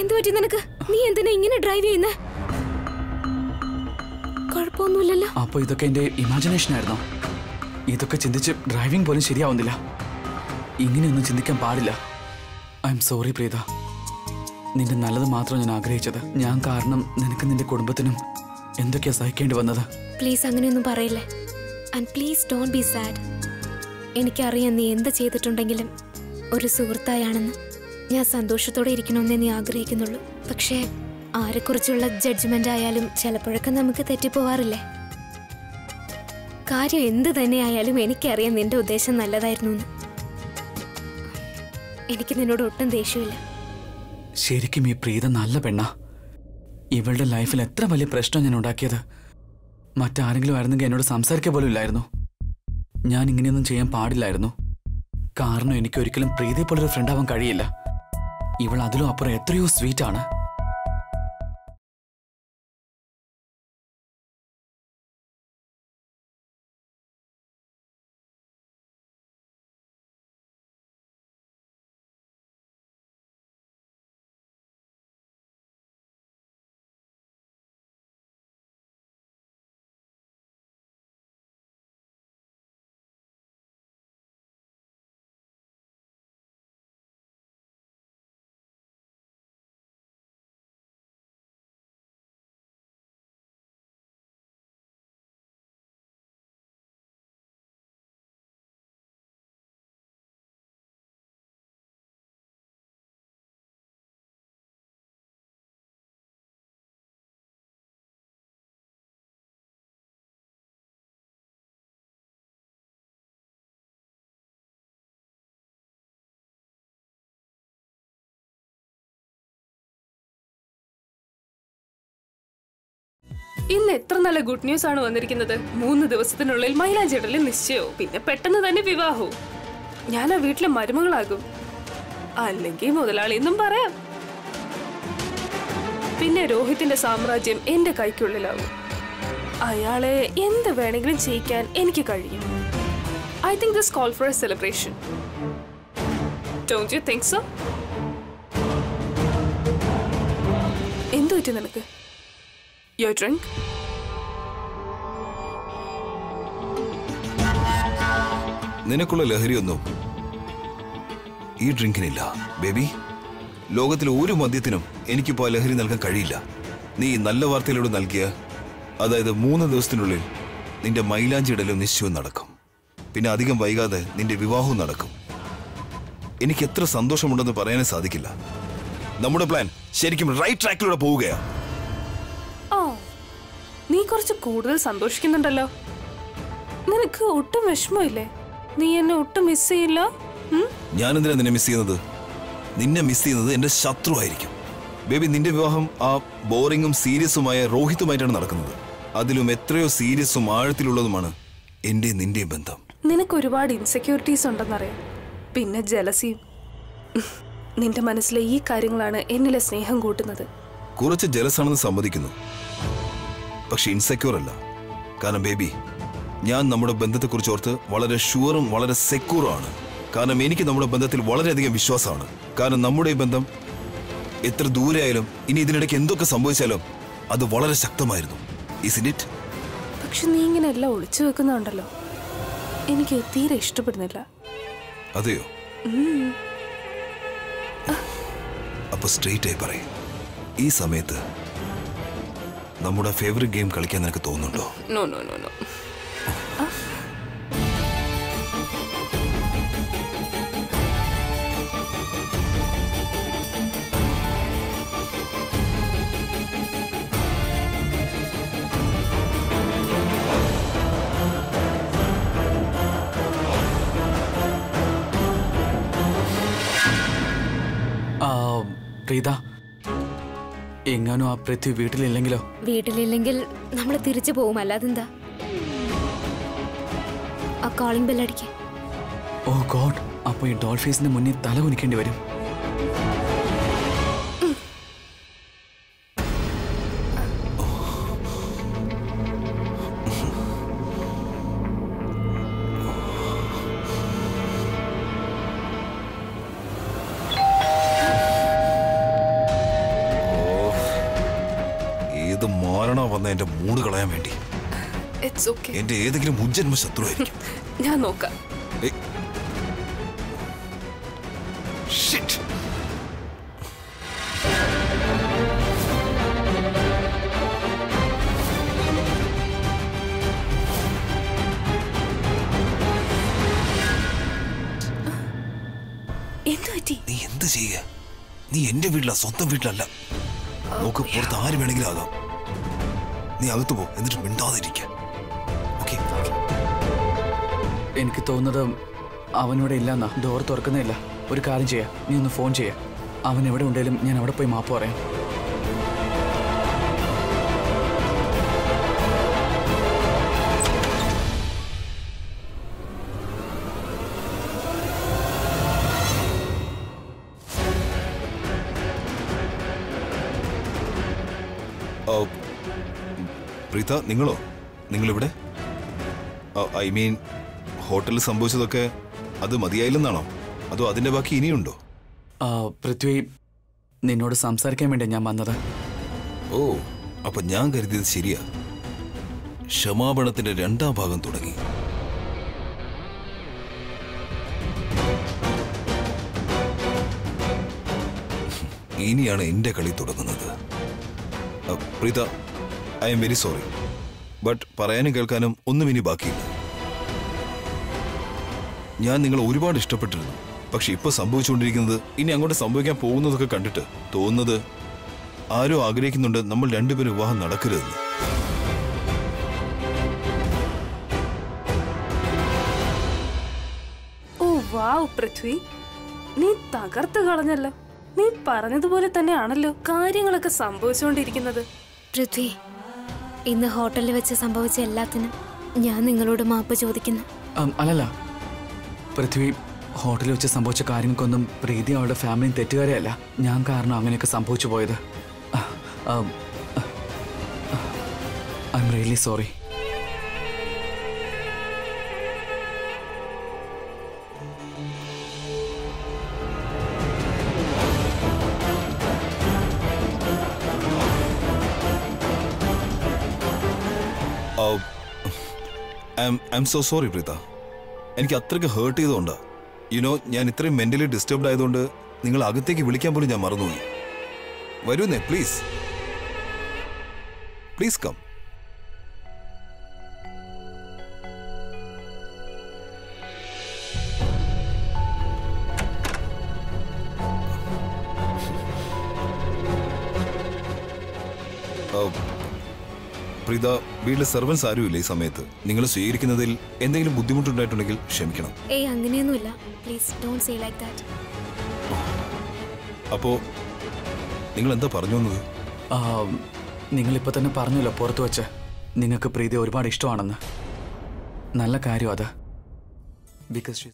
എന്തു പറ്റി നിനക്ക്? നീ എന്തിനാ ഇങ്ങനെ ഡ്രൈവ് ചെയ്യുന്നേ? കുഴപ്പമൊന്നുമില്ലല്ലോ. അപ്പൊ ഇതൊക്കെ എന്റെ ഇമാജിനേഷൻ ആയിരുന്നോ? ഇതൊക്കെ ചിന്തിച്ച് ഡ്രൈവിംഗ് പോലും ശരിയാവുന്നില്ല. ഇങ്ങനെയൊന്നും ചിന്തിക്കാൻ പാടില്ല. I am sorry Preetha. നിന്റെ നല്ലത് മാത്രം ഞാൻ ആഗ്രഹിച്ചത്. ഞാൻ കാരണം നിനക്ക് നിന്റെ കുടുംബത്തിനും എന്തൊക്കെയാ സഹിക്കേണ്ടി വന്നത്. പ്ലീസ് അങ്ങനെയൊന്നും പറയില്ലേ. And please don't be sad. എനിക്കറിയാം നീ എന്ത് ചെയ്തിട്ടുണ്ടെങ്കിലും ഒരു സുഹൃത്തായാണെന്ന്. ഞാൻ സന്തോഷത്തോടെ ഇരിക്കണമെന്നേ നീ ആഗ്രഹിക്കുന്നുള്ളൂ. പക്ഷേ ആരെക്കുറിച്ചുള്ള ജഡ്ജ്മെന്റ് ആയാലും ചിലപ്പോഴൊക്കെ നമുക്ക് തെറ്റിപ്പോവാറില്ലേ? കാര്യം എന്ത് തന്നെയായാലും എനിക്കറിയാം നിന്റെ ഉദ്ദേശം നല്ലതായിരുന്നു എന്ന്. എനിക്ക് നിന്നോട് ഒട്ടും ദേഷ്യമില്ല. ശരിക്കും ഈ പ്രീത നല്ല പെണ്ണാ. ഇവളുടെ ലൈഫിൽ എത്ര വലിയ പ്രശ്നം ഞാൻ ഉണ്ടാക്കിയത്. മറ്റാരെങ്കിലും ആയിരുന്നെങ്കിൽ എന്നോട് സംസാരിക്കുക പോലും ഇല്ലായിരുന്നു. ഞാൻ ഇങ്ങനെയൊന്നും ചെയ്യാൻ പാടില്ലായിരുന്നു. കാരണം എനിക്ക് ഒരിക്കലും പ്രീതയെ പോലൊരു ഫ്രണ്ട് ആവാൻ കഴിയില്ല. ഇവൾ അതിലും അപ്പുറം എത്രയോ സ്വീറ്റ് ആണ്. ഇന്ന് എത്ര നല്ല ഗുഡ് ന്യൂസ് ആണ് വന്നിരിക്കുന്നത്. 3 ദിവസത്തിനുള്ളിൽ മൈലാഞ്ചിടല് നിശ്ചയവും പിന്നെ പെട്ടെന്ന് തന്നെ വിവാഹവും. ഞാൻ ആ വീട്ടിലെ മരുമകളാകും. അല്ലെങ്കിൽ മുതലാളി എന്നും പറയാം. പിന്നെ രോഹിത്തിന്റെ സാമ്രാജ്യം എന്റെ കൈക്കുള്ളിലാവും. അയാളെ എന്ത് വേണമെങ്കിലും ചെയ്യിക്കാൻ എനിക്ക് കഴിയും. I think this call for a celebration. Don't you think so? എന്തു പറ്റി നിനക്ക്? Your drink? നിനക്കുള്ള ലഹരിയൊന്നും ഈ ഡ്രിങ്കിനില്ല ബേബി. ലോകത്തിലെ ഒരു മദ്യത്തിനും എനിക്കിപ്പോ ലഹരി നൽകാൻ കഴിയില്ല. നീ നല്ല വാർത്തയിലൂടെ നൽകിയ, അതായത് 3 ദിവസത്തിനുള്ളിൽ നിന്റെ മൈലാഞ്ചിടലും നിശ്ചയവും നടക്കും. പിന്നെ അധികം വൈകാതെ നിന്റെ വിവാഹവും നടക്കും. എനിക്ക് എത്ര സന്തോഷമുണ്ടെന്ന് പറയാനേ സാധിക്കില്ല. നമ്മുടെ പ്ലാൻ ശരിക്കും റൈറ്റ് ട്രാക്കിലൂടെ പോവുകയാ. നീ കുറച്ച് കൂടുതൽ സന്തോഷിക്കുന്നുണ്ടല്ലോ. നിനക്ക് ഒട്ടും വിഷമമില്ലേ? നീ എന്നെ ഒട്ടും മിസ് ചെയ്യില്ല? ഞാനെന്തിനാ നിന്നെ മിസ് ചെയ്യുന്നത്? നിന്നെ മിസ് ചെയ്യുന്നത് എന്റെ ശത്രു ആയിരിക്കും ബേബി. നിന്റെ വിവാഹം ആ ബോറിങ്ങും സീരിയസുമായ രോഹിത്തുമായിട്ടാണ് നടക്കുന്നത്. അതിലും എത്രയോ സീരിയസും ആഴത്തിലുള്ളതുമാണ് എന്റെയും നിന്റെയും ബന്ധം. നിനക്ക് ഒരുപാട് ഇൻസെക്യൂരിറ്റീസ് ഉണ്ടെന്നറിയാം. പിന്നെ ജലസിയും. നിന്റെ മനസ്സിലെ ഈ കാര്യങ്ങളാണ് എന്നിലെ സ്നേഹം കൂട്ടുന്നത്. കുറച്ച് ജലസാണെന്ന് സമ്മതിക്കുന്നു, പക്ഷെ ഇൻസെക്യൂർ അല്ല. കാരണം ബേബി, ഞാൻ നമ്മുടെ ബന്ധത്തെക്കുറിച്ച് ഓർത്ത് വളരെ ഷുവറും വളരെ സെക്യൂറും ആണ്. കാരണം എനിക്ക് നമ്മുടെ ബന്ധത്തിൽ വളരെയധികം വിശ്വാസമാണ്. കാരണം നമ്മുടെ ഈ ബന്ധം എത്ര ദൂരെ ആയാലും ഇനി ഇതിനിടയ്ക്ക് എന്തൊക്കെ സംഭവിച്ചാലും അത് വളരെ ശക്തമായിരുന്നു. Isn't it? പക്ഷെ നീ ഇങ്ങനെ എല്ലാം ഒളിച്ചു വെക്കുന്നുണ്ടല്ലോ, എനിക്ക് തീരെ ഇഷ്ടപ്പെടുന്നില്ല. അതെയോ? അപ്പൊ സ്ട്രെയിറ്റ് ആയി പറയും, ഈ സമയത്ത് നമ്മുടെ ഫേവറേറ്റ് ഗെയിം കളിക്കാൻ നിനക്ക് തോന്നുന്നുണ്ടോ? No no no no. Preetha, എങ്ങാനും ആ പൃഥ്വി വീട്ടിലില്ലെങ്കിലോ? വീട്ടിലില്ലെങ്കിൽ നമ്മൾ തിരിച്ചു പോകും. അല്ലാതെന്താ? ആ കോളിംഗ് ബെല്ലടിക്ക്. ഓ ഗോഡ്, അപ്പൊ ഈ ഡോൾഫീസിന്റെ മുന്നിൽ തല കുനിക്കേണ്ടി വരും. ആരാണോ വന്ന എന്റെ മൂഡ് കളയാൻ വേണ്ടി? It's okay. എന്റെ ഏതെങ്കിലും മുജ്ജന്മ ശത്രുവായിരിക്കും. ഞാൻ നോക്കാം. Shit. നീ എന്ത് ചെയ്യുക? നീ എന്റെ വീട്ടിലാ, സ്വന്തം വീട്ടിലല്ല. നോക്ക്, പുറത്ത് ആര് വേണമെങ്കിലും ആകാം. നീ അകത്തു പോ, എന്നിട്ട് മിണ്ടാതിരിക്കുക. ഓക്കേ? എനിക്ക് തോന്നുന്നത് അവനിവിടെ ഇല്ലെന്നാ. ഡോർ തുറക്കുന്നില്ല. ഒരു കാര്യം ചെയ്യാം, നീ ഒന്ന് ഫോൺ ചെയ്യാം. അവൻ എവിടെ ഉണ്ടെങ്കിലും ഞാൻ അവിടെ പോയി മാപ്പ് പറയാം. പ്രീത, നിങ്ങളോ? നിങ്ങളിവിടെ? ഐ മീൻ, ഹോട്ടലിൽ സംഭവിച്ചതൊക്കെ അത് മതിയായില്ലെന്നാണോ? അതോ അതിന്റെ ബാക്കി ഇനിയുണ്ടോ? പൃഥ്വി, നിന്നോട് സംസാരിക്കാൻ വേണ്ടി ഞാൻ വന്നത്. ഓ, അപ്പൊ ഞാൻ കരുതിയത് ശരിയാ. ക്ഷമാപണത്തിന്റെ 2ാം ഭാഗം തുടങ്ങി. ഇനിയാണ് എന്റെ കളി തുടങ്ങുന്നത്. Preetha, I am very sorry. But പറയാനും കേൾക്കാനും ഒന്നും ഇനി ബാക്കിയില്ല. ഞാൻ നിങ്ങളെ ഒരുപാട് ഇഷ്ടപ്പെട്ടിരുന്നു. പക്ഷെ ഇപ്പൊ സംഭവിച്ചുകൊണ്ടിരിക്കുന്നത്, ഇനി അങ്ങോട്ട് സംഭവിക്കാൻ പോകുന്നതൊക്കെ കണ്ടിട്ട് തോന്നുന്നത് ആരോ ആഗ്രഹിക്കുന്നുണ്ട് നമ്മൾ രണ്ടുപേരും വിവാഹം നടക്കരുതെന്ന്. ഓ വാവ് പൃഥ്വി, നീ തകർത്ത് കളഞ്ഞല്ലോ. നീ പറഞ്ഞതുപോലെ തന്നെയാണല്ലോ കാര്യങ്ങളൊക്കെ സംഭവിച്ചുകൊണ്ടിരിക്കുന്നത്. പൃഥ്വി, ഇന്ന് ഹോട്ടലിൽ വെച്ച് സംഭവിച്ച എല്ലാത്തിനും ഞാൻ നിങ്ങളോട് മാപ്പ് ചോദിക്കുന്നു. അല്ലല്ല പൃഥ്വി, ഹോട്ടലിൽ വെച്ച് സംഭവിച്ച കാര്യങ്ങൾക്കൊന്നും പ്രീതി അവളുടെ ഫാമിലിയും തെറ്റുകാരെയല്ല. ഞാൻ കാരണം അങ്ങനെയൊക്കെ സംഭവിച്ചു പോയത്. I am really sorry. I am so sorry Preetha. എനിക്ക് അത്രയ്ക്ക് ഹേർട്ട് ചെയ്തുകൊണ്ടാ. യുനോ, ഞാൻ ഇത്രയും മെന്റലി ഡിസ്റ്റർബ്ഡ് ആയതുകൊണ്ട് നിങ്ങൾ അകത്തേക്ക് വിളിക്കാൻ പോലും ഞാൻ മറന്നുപോയി. വരൂന്നേ, പ്ലീസ് പ്ലീസ് കം. പ്രീത, വീട്ടിലെ സെർവൻസ് ആരുമില്ല ഈ സമയത്ത്. നിങ്ങൾ സ്വീകരിക്കുന്നതിൽ എന്തെങ്കിലും ബുദ്ധിമുട്ടുണ്ടായിട്ടുണ്ടെങ്കിൽ ക്ഷമിക്കണം. ഏയ്, അങ്ങനെയൊന്നുമില്ല. Please don't say like that. അപ്പോ നിങ്ങൾ എന്താ പറഞ്ഞു വന്നത്? നിങ്ങളിപ്പോൾ തന്നെ പറഞ്ഞല്ലോ പുറത്തു വെച്ച് നിങ്ങൾക്ക് പ്രീതി ഒരുപാട് ഇഷ്ടമാണെന്ന്. നല്ല കാര്യം അത്. ബിക്കോസ്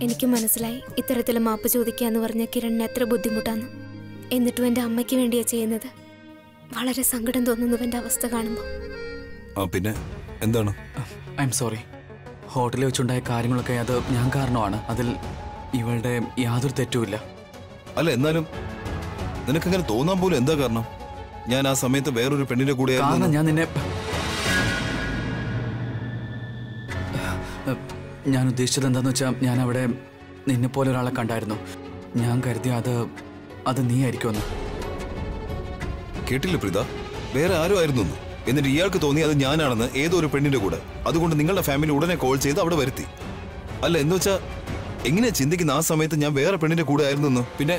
എനിക്ക് മനസ്സിലായി ഇത്തരത്തിൽ മാപ്പ് ചോദിക്കുക എന്ന് പറഞ്ഞ കിരണിന് എത്ര ബുദ്ധിമുട്ടാണ്. എന്നിട്ടും എൻ്റെ അമ്മയ്ക്ക് വേണ്ടിയാ ചെയ്യുന്നത്. വളരെ സങ്കടം തോന്നുന്നു എൻ്റെ അവസ്ഥ കാണുമ്പോൾ. പിന്നെ എന്താണ്? I am sorry. ഹോട്ടലിൽ വെച്ചുണ്ടായ കാര്യങ്ങളൊക്കെ അത് ഞാൻ കാരണമാണ്. അതിൽ ഇവളുടെ യാതൊരു തെറ്റുമില്ല. അല്ല, എന്നാലും നിനക്കങ്ങനെ തോന്നാൻ പോലും എന്താ കാരണം? ഞാൻ ആ സമയത്ത് വേറൊരു പെണ്ണിന്റെ കൂടെ ഞാൻ ഉദ്ദേശിച്ചത് എന്താന്ന് വെച്ചാൽ, ഞാൻ അവിടെ നിന്നെ പോലെ ഒരാളെ കണ്ടായിരുന്നു. ഞാൻ കരുതി അത് നീ ആയിരിക്കുമെന്ന്. കേട്ടില്ല പ്രീത, വേറെ ആരും ആയിരുന്നു. എന്നിട്ട് ഇയാൾക്ക് തോന്നി അത് ഞാനാണെന്ന് ഏതോ ഒരു പെണ്ണിന്റെ കൂടെ. അതുകൊണ്ട് നിങ്ങളുടെ ഫാമിലി ഉടനെ കോൾ ചെയ്ത് അവിടെ വരുത്തി. അല്ല, എന്ന് വെച്ചാ എങ്ങനെയാ ചിന്തിക്കുന്ന ആ സമയത്ത് ഞാൻ വേറെ പെണ്ണിന്റെ കൂടെ ആയിരുന്നു? പിന്നെ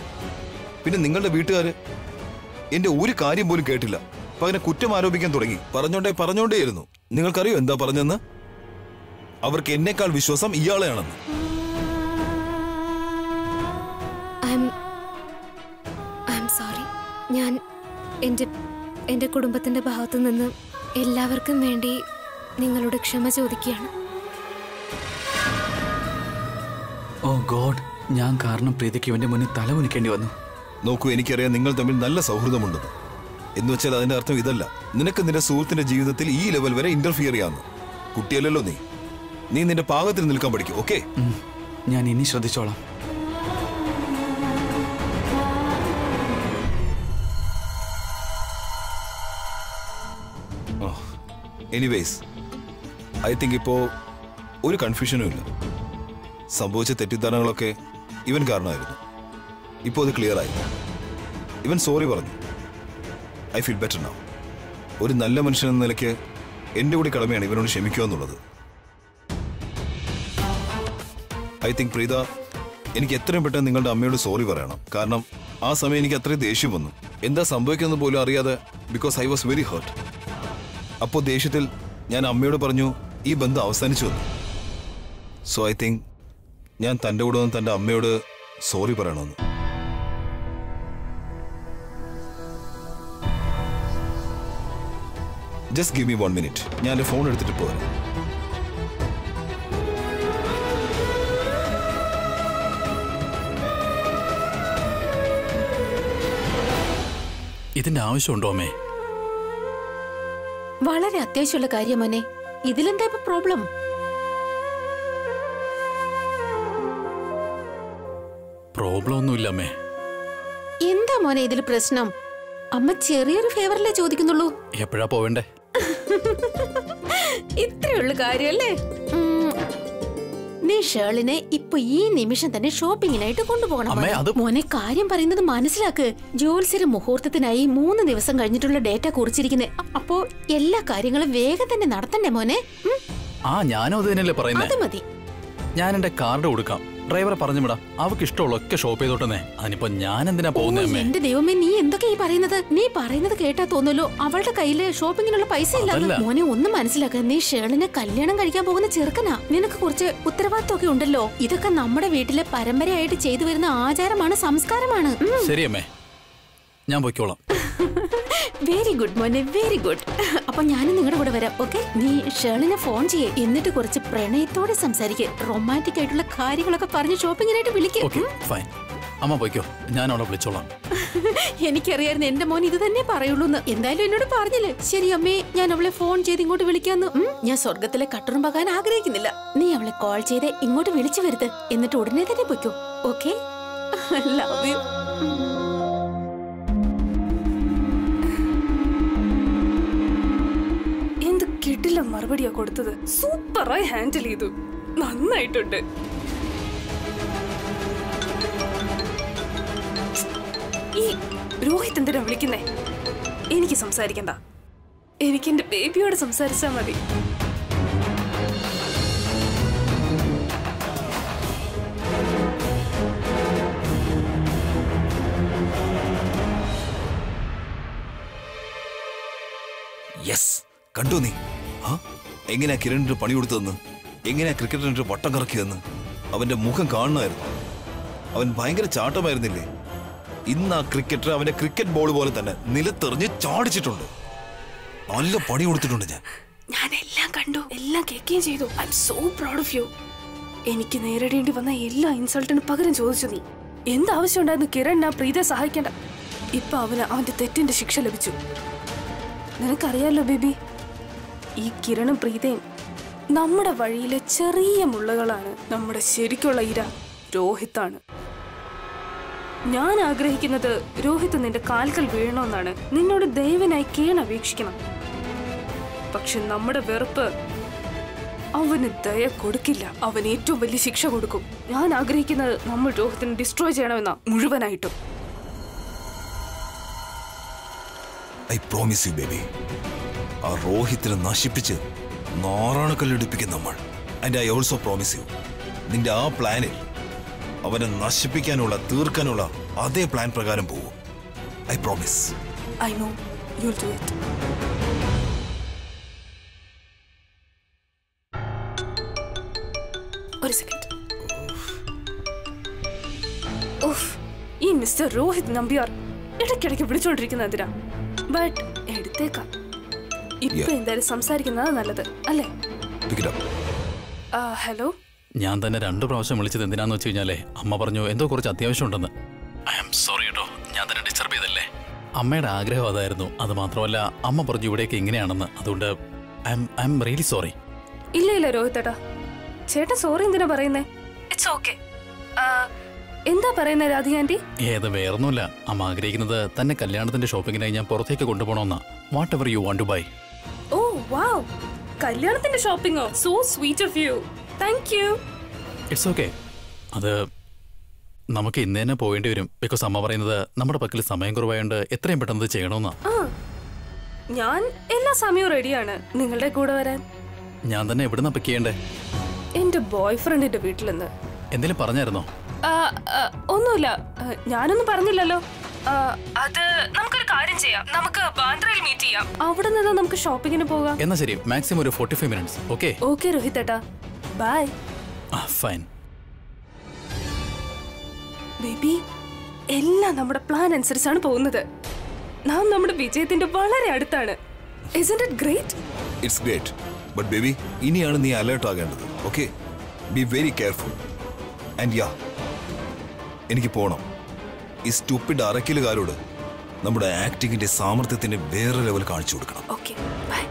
പിന്നെ നിങ്ങളുടെ വീട്ടുകാര് എന്റെ ഒരു കാര്യം പോലും കേട്ടില്ല. പകരം കുറ്റം ആരോപിക്കാൻ തുടങ്ങി. പറഞ്ഞോണ്ടേയിരുന്നു. നിങ്ങൾക്കറിയോ എന്താ പറഞ്ഞെന്ന്? അവർക്ക് എന്നേക്കാൾ വിശ്വാസം ഇയാളെയാണെന്ന്. സോറി. ഞാൻ എൻ്റെ കുടുംബത്തിന്റെ ഭാഗത്തു നിന്ന് എല്ലാവർക്കും വേണ്ടി നിങ്ങളോട് ക്ഷമ ചോദിക്കുകയാണ്. ഓ ഗോഡ്, ഞാൻ കാരണം പ്രീതിക്ക് ഇവന്റെ മുന്നിൽ തല കുനിക്കേണ്ടി വന്നു. നോക്കൂ, എനിക്കറിയാം നിങ്ങൾ തമ്മിൽ നല്ല സൗഹൃദമുണ്ടെന്ന്. എന്ന് വെച്ചാൽ അതിന്റെ അർത്ഥം ഇതല്ല. നിനക്ക് നിന്റെ സുഹൃത്തിന്റെ ജീവിതത്തിൽ ഈ ലെവൽ വരെ ഇന്റർഫിയർ ചെയ്യാന്ന്. കുട്ടിയല്ലല്ലോ നീ നിന്റെ പാകത്തിൽ നിൽക്കാൻ പഠിക്കും. ഓക്കെ, ഞാൻ ഇനി ശ്രദ്ധിച്ചോളാം. എനിവേസ്, ഐ തിങ്ക് ഇപ്പോ ഒരു കൺഫ്യൂഷനും ഇല്ല. സംഭവിച്ച തെറ്റിദ്ധാരണകളൊക്കെ ഇവൻ കാരണമായിരുന്നു. ഇപ്പോൾ അത് ക്ലിയർ ആയി. ഇവൻ സോറി പറഞ്ഞു. I feel better now. ഒരു നല്ല മനുഷ്യൻ എന്ന നിലയ്ക്ക് എൻ്റെ കൂടി കടമയാണ് ഇവനോട് ക്ഷമിക്കുക എന്നുള്ളത്. ഐ തിങ്ക് പ്രീത, എനിക്ക് എത്രയും പെട്ടെന്ന് നിങ്ങളുടെ അമ്മയോട് സോറി പറയണം. കാരണം ആ സമയം എനിക്ക് അത്രയും ദേഷ്യം വന്നു. എന്താ സംഭവിക്കുന്നത് പോലും അറിയാതെ. Because I was very heart. അപ്പോൾ ദേഷ്യത്തിൽ ഞാൻ അമ്മയോട് പറഞ്ഞു ഈ ബന്ധം അവസാനിച്ചു വന്നു. സോ ഐ തിങ്ക് ഞാൻ തൻ്റെ കൂടെ വന്ന് തൻ്റെ അമ്മയോട് സോറി പറയണമെന്ന്. Just give me 1 minute. ഞാൻ എൻ്റെ ഫോൺ എടുത്തിട്ട് പോരാ. ഇതിന്റെ ആവശ്യമുണ്ടോ അമ്മേ? വളരെ അത്യാവശ്യമുള്ള കാര്യം മോനെ. ഇതിലെന്താ ഇപ്പൊ പ്രോബ്ലം? പ്രോബ്ലം ഒന്നുമില്ല അമ്മേ. എന്താ മോനെ ഇതിൽ പ്രശ്നം? അമ്മ ചെറിയൊരു ഫേവറിലേ ചോദിക്കുന്നുള്ളൂ. എപ്പോഴാ പോവേണ്ടേ? ഇത്രയുള്ള കാര്യല്ലേ? നീ ഷേളിനെ ഇപ്പൊ ഈ നിമിഷം തന്നെ ഷോപ്പിങ്ങിനായിട്ട് കൊണ്ടുപോകണം. മോനെ, കാര്യം പറയുന്നത് മനസ്സിലാക്ക്. ജോത്സ്യര് മുഹൂർത്തത്തിനായി 3 ദിവസം കഴിഞ്ഞിട്ടുള്ള ഡേറ്റ കുറിച്ചിരിക്കുന്നേ. അപ്പോ എല്ലാ കാര്യങ്ങളും വേഗം തന്നെ നടത്തണ്ടേ മോനെ? ഞാനും അത് തന്നെയല്ലേ പറയുന്നത്. അത് മതി. ഞാൻ എന്റെ കാർഡ് കൊടുക്കാം, ഡ്രൈവറെ പറഞ്ഞു വിടാം. അവർക്ക് ഇഷ്ടമുള്ളൊക്കെ ഷോപ്പ് ചെയ്തോട്ടെ. അതിനിപ്പോ ഞാൻ എന്തിനാ പോകുന്നത്? എന്റെ ദൈവമേ, നീ എന്തൊക്കെ ഈ പറയുന്നത്? നീ പറയുന്നത് കേട്ടാ തോന്നുമല്ലോ അവളുടെ കയ്യില് ഷോപ്പിങ്ങിനുള്ള പൈസ ഇല്ല. മോനെ, ഒന്നും മനസ്സിലാക്ക. നീ ഷേളിനെ കല്യാണം കഴിക്കാൻ പോകുന്ന ചെറുക്കനാ. നിനക്ക് കുറച്ച് ഉത്തരവാദിത്വമൊക്കെ ഉണ്ടല്ലോ. ഇതൊക്കെ നമ്മുടെ വീട്ടിലെ പരമ്പരയായിട്ട് ചെയ്തു വരുന്ന ആചാരമാണ്, സംസ്കാരമാണ്. ശരിയമ്മേ, ഞാൻ പോയിക്കോളാം. വെരി ഗുഡ് മോനെ, വെരി ഗുഡ്. അപ്പൊ ഞാനും നിങ്ങളുടെ കൂടെ വരാം. ഓക്കെ, നീ ഷേളിനെ ഫോൺ ചെയ്യേ. എന്നിട്ട് കുറച്ച് പ്രണയത്തോടെ സംസാരിക്കേ. റൊമാൻറ്റിക് ആയിട്ടുള്ള കാര്യങ്ങളൊക്കെ പറഞ്ഞ് ഷോപ്പിങ്ങിനായിട്ട് വിളിക്കും. അമ്മ പോയിക്കോ, ഞാൻ അവളെ വിളിച്ചോളാം. എനിക്കറിയായിരുന്നു എന്റെ മോൻ ഇത് തന്നെ പറയുള്ളൂ. എന്തായാലും എന്നോട് പറഞ്ഞില്ലേ? ശരി അമ്മേ, ഞാൻ അവളെ ഫോൺ ചെയ്ത് ഇങ്ങോട്ട് വിളിക്കാന്ന്. ഞാൻ സ്വർഗത്തിലെ കട്ടറും പകാൻ ആഗ്രഹിക്കുന്നില്ല. നീ അവളെ കോൾ ചെയ്ത് ഇങ്ങോട്ട് വിളിച്ചു വരുത്. എന്നിട്ട് ഉടനെ തന്നെ പോയിക്കോ. Okay, love you. കിട്ടില്ല മറുപടിയാ കൊടുത്തത്. സൂപ്പറായി ഹാൻഡിൽ ചെയ്തു. നന്നായിട്ടുണ്ട്. ഈ രോഹിത് എന്തിനാ വിളിക്കുന്നേ? എനിക്ക് സംസാരിക്കണ്ട. എനിക്ക് എന്റെ ബേബിയോട് സംസാരിച്ചാ മതി. യെസ്, കണ്ടു നീ എങ്ങനെയാ കിരണിന്റെ പണി കൊടുത്തതെന്ന്, എങ്ങനെയാ ക്രിക്കറ്റിന്റെ വട്ടം കറക്കിയതെന്ന്. അവന്റെ മുഖം കാണണമായിരുന്നു. അവൻ ഭയങ്കര ചാട്ടമായിരുന്നില്ലേ? ഇന്ന് ആ ക്രിക്കറ്റർ അവന്റെ ക്രിക്കറ്റ് ബോൾ പോലെ തന്നെ നിലത്തെറിഞ്ഞ് ചാടിച്ചിട്ടുണ്ട്. നല്ല പണി കൊടുത്തിട്ടുണ്ട്. ഞാൻ എല്ലാം കണ്ടു, എല്ലാം കേൾക്കുകയും ചെയ്തു. I am so proud of you. എനിക്ക് നേരിടേണ്ടി വന്ന എല്ലാ ഇൻസൾട്ടിനും പകരം ചോദിച്ചു നീ. എന്താവശ്യം ഉണ്ടായിരുന്നു കിരൺ പ്രീതയെ സഹായിക്കേണ്ട? ഇപ്പൊ അവന്റെ തെറ്റിന്റെ ശിക്ഷ ലഭിച്ചു. നിനക്കറിയാലോ ബേബി, ഈ കിരണും പ്രീതയും നമ്മുടെ വഴിയിലെ ചെറിയ മുള്ളകളാണ്. നമ്മുടെ ശരിക്കുള്ള ഇര രോഹിത്താണ്. ഞാൻ ആഗ്രഹിക്കുന്നത് രോഹിത് നിന്റെ കാൽക്കൽ വീഴണമെന്നാണ്. നിന്നോട് ദൈവനായി കേണപേക്ഷിക്കണം. പക്ഷെ നമ്മുടെ വെറുപ്പ് അവന് ദയ കൊടുക്കില്ല. അവൻ ഏറ്റവും വലിയ ശിക്ഷ കൊടുക്കും. ഞാൻ ആഗ്രഹിക്കുന്നത് നമ്മൾ രോഹിത്തിനെ ഡിസ്ട്രോയ് ചെയ്യണമെന്നാ, മുഴുവനായിട്ടും. ഐ പ്രോമിസ് യു ബേബി, ആ രോഹിത്തിനെ നശിപ്പിച്ച് നാറാണക്കല്ലെടുപ്പിക്കും നമ്മൾ. And I also promise U, നിന്റെ ആ പ്ലാനിൽ അവനെ നശിപ്പിക്കാനുള്ള തീർക്കാനുള്ള അതേ പ്ലാൻ പ്രകാരം പോവും. I promise. I know you'll do it. ഒരു സെക്കൻഡ്. ഈ മിസ്റ്റർ രോഹിത് നമ്പ്യാർ ഇടയ്ക്കിടയ്ക്ക് വിളിച്ചോണ്ടിരിക്കുന്ന എന്തിനാ? ബട്ട് എടുത്തേക്കാം. ഇപ്പൊ എന്തായാലും സംസാരിക്കുന്നതാ നല്ലത് അല്ലേ? ഹലോ. ഞാൻ തന്നെ 2 പ്രാവശ്യം വിളിച്ചത് എന്തിനാന്ന് വെച്ച് കഴിഞ്ഞാലേ അമ്മ പറഞ്ഞു എന്തോ കുറച്ച് അത്യാവശ്യം ഉണ്ടെന്ന്. ഐ ആം സോറി കേട്ടോ, ഞാൻ തന്നെ ഡിസ്റ്റർബ് ചെയ്തല്ലേ. അമ്മയുടെ ആഗ്രഹം അതായിരുന്നു. അത് മാത്രമല്ല അമ്മ പറഞ്ഞു ഇവിടേക്ക് ഇങ്ങനെയാണെന്ന്. അതുകൊണ്ട് ഐ ആം റിയലി സോറി. ഇല്ല രോഹിത് ഏട്ടാ, ചേട്ടൻ സോറി എന്തിനാ പറയുന്നേ? It's okay. എന്താ പറയുന്നേ രാധിക ആന്റി? ഏത് വേറൊന്നുമില്ല, അമ്മ ആഗ്രഹിക്കുന്നത് തന്നെ കല്യാണത്തിന്റെ ഷോപ്പിങ്ങിനായി ഞാൻ പുറത്തേക്ക് കൊണ്ടുപോകണമെന്നാ. Whatever you want to buy. Oh wow, കല്യാണത്തിന്റെ ഷോപ്പിംഗോ? So sweet of you. Thank you. It's okay. അത് നമുക്ക് ഇന്ന് തന്നെ പോകേണ്ടി വരും. ബിക്കോസ് അമ്മ പറയുന്നത് നമ്മുടെ പക്കൽ സമയം കുറവായോണ്ട് എത്രയും പെട്ടെന്ന് ചെയ്യണമെന്നാ. ഞാൻ എല്ലാ സമയവും റെഡിയാണ് നിങ്ങളുടെ കൂടെ വരാൻ. ഞാൻ തന്നെ എവിടുന്നാ പിക്ക് ചെയ്യണ്ടേ? എന്റെ ബോയ് ഫ്രണ്ടിന്റെ വീട്ടിൽ നിന്ന്. എന്തെങ്കിലും പറഞ്ഞായിരുന്നോ? ഒന്നുമില്ല, ഞാനൊന്നും പറഞ്ഞില്ലല്ലോ. അത് നമുക്കൊരു കാര്യം ചെയ്യാം, നമുക്ക് ബാന്ദ്രയിൽ മീറ്റ് ചെയ്യാം. അവിടെ നിന്ന് നമുക്ക് ഷോപ്പിങ്ങിന് പോകാം. എന്നാ ശരി, മാക്സിമം ഒരു 45 മിനിറ്റ്സ്. ഓക്കെ ഓക്കെ രോഹിത് ഏട്ടാ, ബൈ. Fine baby. എല്ലാം നമ്മുടെ പ്ലാൻ അനുസരിച്ചാണ് പോകുന്നത്. നാം നമ്മുടെ വിജയത്തിന്റെ വളരെ അടുത്താണ്. Isn't it great? It's great. But baby, ഇനിയാണ് നീ അലേർട്ട് ആകേണ്ടത്. Okay, be very careful. And yeah, എനിക്ക് പോണം. ഈ സ്റ്റുപ്പിഡ് അറക്കലുകാരോട് നമ്മുടെ ആക്ടിങ്ങിന്റെ സാമർത്ഥ്യത്തിന്റെ വേറെ ലെവൽ കാണിച്ചു കൊടുക്കണം. Okay, by.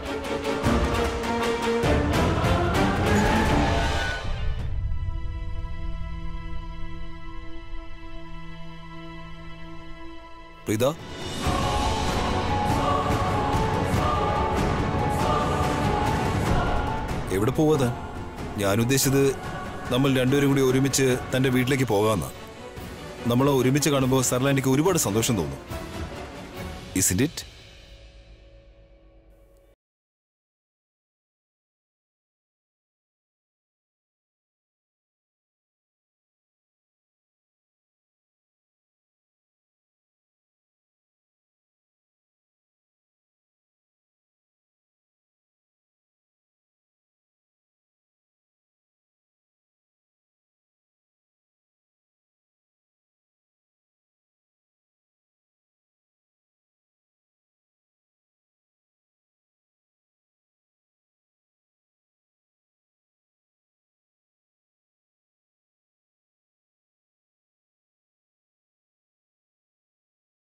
പ്രീത, എവിടെ പോവാതാ? ഞാൻ ഉദ്ദേശിച്ചത് നമ്മൾ രണ്ടുപേരും കൂടി ഒരുമിച്ച് തന്റെ വീട്ടിലേക്ക് പോകാമെന്നാ. നമ്മളെ ഒരുമിച്ച് കാണുമ്പോൾ സർലാൻഡിക്ക് ഒരുപാട് സന്തോഷം തോന്നും. Isn't it?